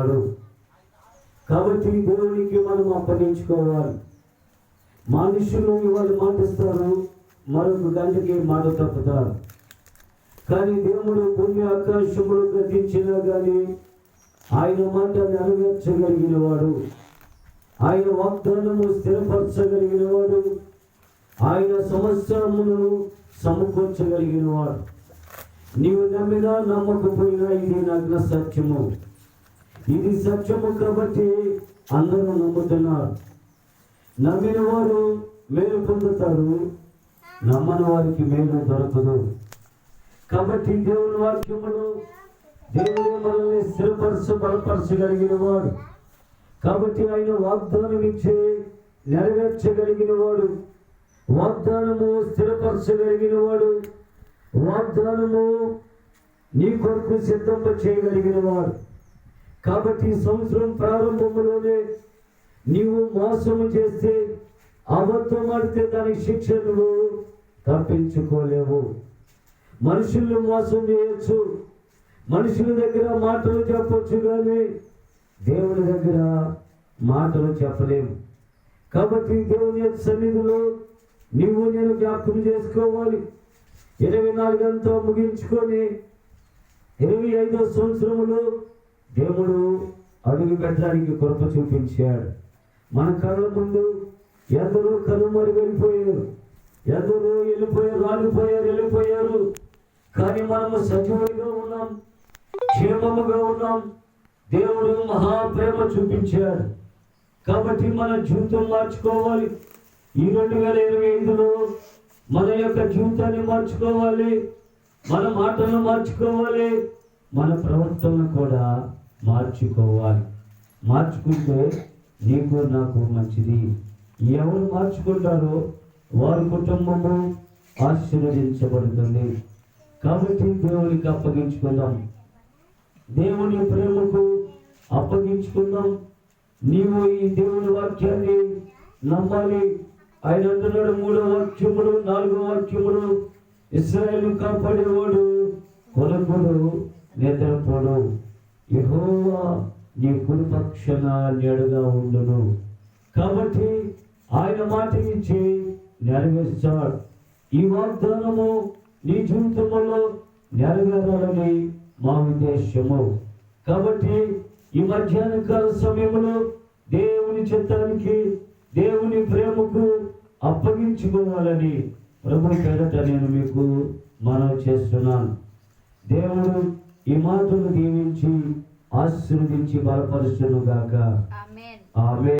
ఉన్నాడు. కాబట్టి దేవునికి మనం అప్పగించుకోవాలి. మనుషులు వాళ్ళు మాటిస్తారు, మరొక గంటకి మాట తప్పుతారు. కానీ దేవుడు భూమి ఆకాశములు గతించినా కానీ ఆయన మాట నెరవేర్చగలిగిన వాడు, ఆయన వాగ్దానము స్థిరపరచగలిగిన వాడు, ఆయన సంవత్సరమును సమకూర్చగలిగిన వాడు. నీవు నమ్మినా నమ్మకపోయినా ఇది నగ్న సత్యము. ఇది సత్యము కాబట్టి అందరూ నమ్ముతున్నారు. నమ్మిన వారు మేలు పొందుతారు, నమ్మని వారికి మేలు దొరకదు. కాబట్టి దేవుని వాక్యమును దేవుడు మనల్ని బలపరచగలిగిన వాడు. కాబట్టి ఆయన వాగ్దానం ఇచ్చే నెరవేర్చగలిగిన వాడు, వాగ్దానము స్థిరపరచగలిగిన వాడు, వాగ్దానము నీ కొరకు సిద్ధంప చేయగలిగిన వాడు. కాబట్టి సంవత్సరం ప్రారంభంలోనే నీవు మోసము చేస్తే, అబద్ధం ఆడితే దాని శిక్ష నువ్వు తప్పించుకోలేవు. మనుషుల్ని మోసం చేయొచ్చు, మనుషుల దగ్గర మాటలు చెప్పొచ్చు, కానీ దేవుని దగ్గర మాటలు చెప్పలేము. కాబట్టి దేవుని సన్నిధిలో నీవు నేను జ్ఞాపకం చేసుకోవాలి. 24 అంతా ముగించుకొని 25వ సంవత్సరములో దేవుడు అడుగు పెట్టడానికి కృప చూపించాడు. మన కళ్ళ ముందు ఎందరో కనుమరి వెళ్ళిపోయారు, ఎందరో వెళ్ళిపోయారు. కానీ మనము సజీవులుగా ఉన్నాం, క్షేమముగా ఉన్నాం. దేవుడు మహాప్రేమ చూపించాడు. కాబట్టి మన జీవితం మార్చుకోవాలి. ఈ 2025లో మన యొక్క జీవితాన్ని మార్చుకోవాలి, మన మాటలను మార్చుకోవాలి, మన ప్రవర్తన కూడా మార్చుకోవాలి. మార్చుకుంటే నీకు నాకు మంచిది. ఎవరు మార్చుకుంటారో వారి కుటుంబము ఆశీర్వదించబడుతుంది. కాబట్టి దేవునికి అప్పగించుకుందాం, దేవుని ప్రేమకు అప్పగించుకుందాం. నీవు ఈ దేవుని వాక్యాన్ని నమ్మాలి. ఆయన అంటున్నాడు 3వ వాక్యములు 4వ వాక్యములు, ఇశ్రాయేలు కాపాడేవాడు కొలకుడు నిద్రపోడు, యెహోవా నీ కుడి పక్షాన నీడగా ఉండును. కాబట్టి ఆయన మాట ఇచ్చి నెరవేర్చాడు. ఈ వాగ్దానము నీ జీవితంలో నెరవేరాలని మా ఉద్దేశము. కాబట్టి ఈ మధ్యాహ్న కాల సమయంలో దేవుని చిత్తానికి, దేవుని ప్రేమకు అప్పగించుకోవాలని ప్రభు పేరట నేను మీకు మనవి చేస్తున్నాను. దేవుడు ఈ మాటలు దీవించి ఆశీర్వదించి బలపరుచును గాక. ఆమేన్.